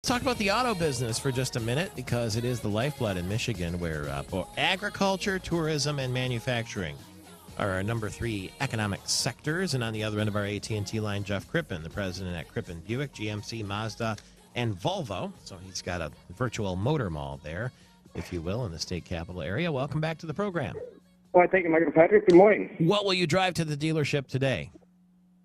talk about the auto business for just a minute because it is the lifeblood in Michigan where agriculture, tourism, and manufacturing are our number 3 economic sectors. And on the other end of our AT&T line, Jeff Crippen, the president at Crippen Buick, GMC, Mazda, and Volvo. So he's got a virtual motor mall there, if you will, in the state capital area. Welcome back to the program. Well, thank you, Michael Patrick. Good morning. What will you drive to the dealership today?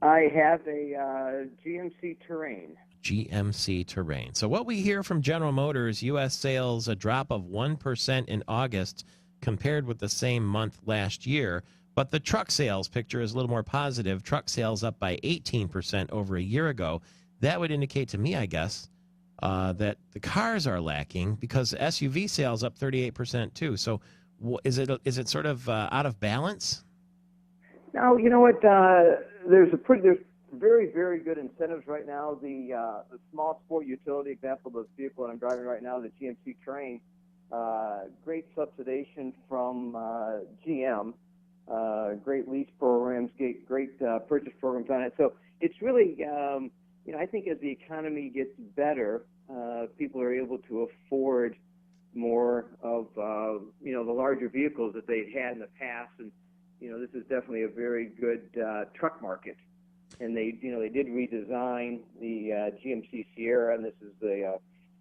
I have a GMC Terrain. GMC Terrain. So what we hear from General Motors, U.S. sales a drop of 1% in August compared with the same month last year. But the truck sales picture is a little more positive. Truck sales up by 18% over a year ago. That would indicate to me, I guess, that the cars are lacking because SUV sales up 38% too. So is it sort of out of balance? No, you know what? There's very, very good incentives right now. The small sport utility example of the vehicle that I'm driving right now, the GMC Terrain, great subsidization from GM, great lease programs, great purchase programs on it. So it's really, I think as the economy gets better, people are able to afford more of, the larger vehicles that they've had in the past. And, this is definitely a very good truck market. And they did redesign the GMC Sierra, and this is the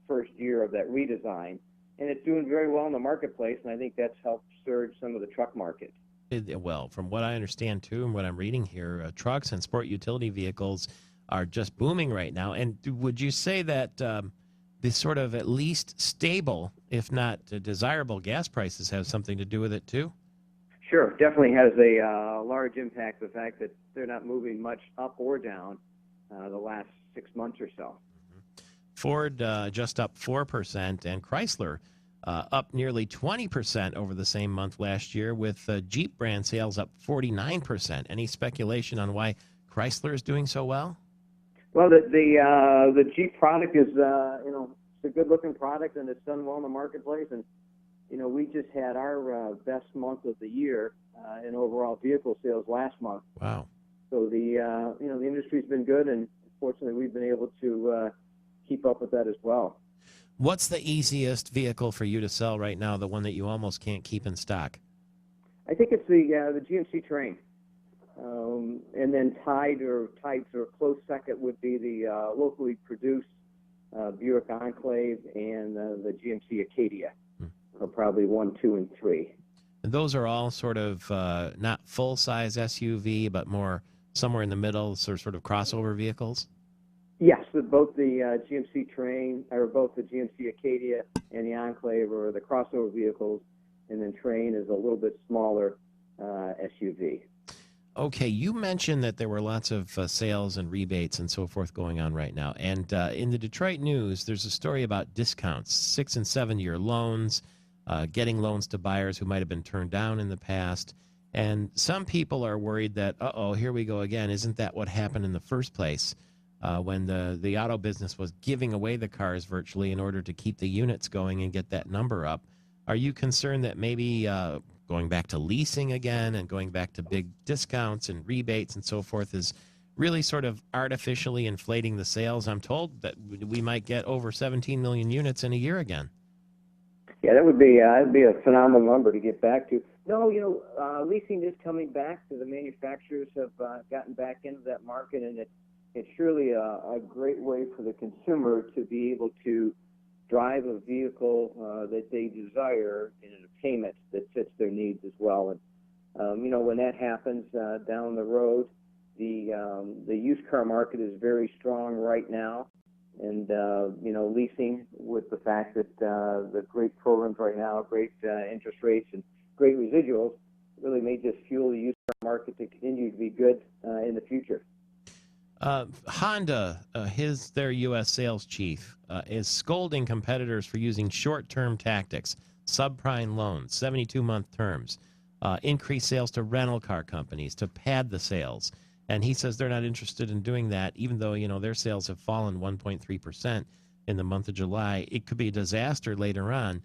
first year of that redesign. And it's doing very well in the marketplace, and I think that's helped surge some of the truck market. Well, from what I understand, too, and what I'm reading here, trucks and sport utility vehicles are just booming right now. And would you say that this sort of at least stable, if not desirable, gas prices have something to do with it, too? Sure, definitely has a large impact, the fact that they're not moving much up or down the last 6 months or so. Ford just up 4%, and Chrysler up nearly 20% over the same month last year, with Jeep brand sales up 49%. Any speculation on why Chrysler is doing so well? Well, the Jeep product is, it's a good-looking product, and it's done well in the marketplace. And we just had our best month of the year in overall vehicle sales last month. Wow! So the industry's been good, and fortunately, we've been able to keep up with that as well. What's the easiest vehicle for you to sell right now? The one that you almost can't keep in stock? I think it's the GMC Terrain, and then tied or close second would be the locally produced Buick Enclave and the GMC Acadia. Are probably 1, 2, and 3. And those are all sort of not full-size SUV, but more somewhere in the middle, sort of crossover vehicles? Yes, both the GMC Terrain, or both the GMC Acadia and the Enclave are the crossover vehicles, and then Terrain is a little bit smaller SUV. Okay, you mentioned that there were lots of sales and rebates and so forth going on right now. And in the Detroit News, there's a story about discounts, 6- and 7-year loans, getting loans to buyers who might have been turned down in the past. And some people are worried that, here we go again. Isn't that what happened in the first place when the auto business was giving away the cars virtually in order to keep the units going and get that number up? Are you concerned that maybe going back to leasing again and going back to big discounts and rebates and so forth is really sort of artificially inflating the sales? I'm told that we might get over 17 million units in a year again. Yeah, that'd be a phenomenal number to get back to. No, leasing is coming back. The manufacturers have gotten back into that market, and it's surely a great way for the consumer to be able to drive a vehicle that they desire in a payment that fits their needs as well. And when that happens down the road, the used car market is very strong right now. And, leasing with the fact that the great programs right now, great interest rates and great residuals really may just fuel the used car market to continue to be good in the future. Honda, their U.S. sales chief, is scolding competitors for using short-term tactics, subprime loans, 72-month terms, increased sales to rental car companies to pad the sales. And he says they're not interested in doing that, even though, their sales have fallen 1.3% in the month of July. It could be a disaster later on.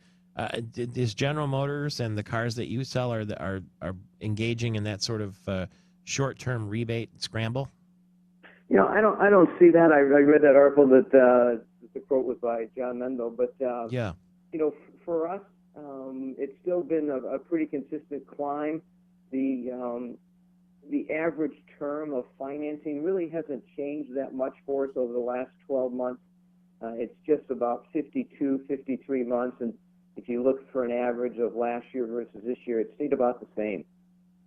Is General Motors and the cars that you sell are engaging in that sort of short-term rebate scramble? I don't see that. I read that article that the quote was by John Mendel, but Yeah. For us, it's still been a pretty consistent climb. The average term of financing really hasn't changed that much for us over the last 12 months. It's just about 52, 53 months, and if you look for an average of last year versus this year, it stayed about the same.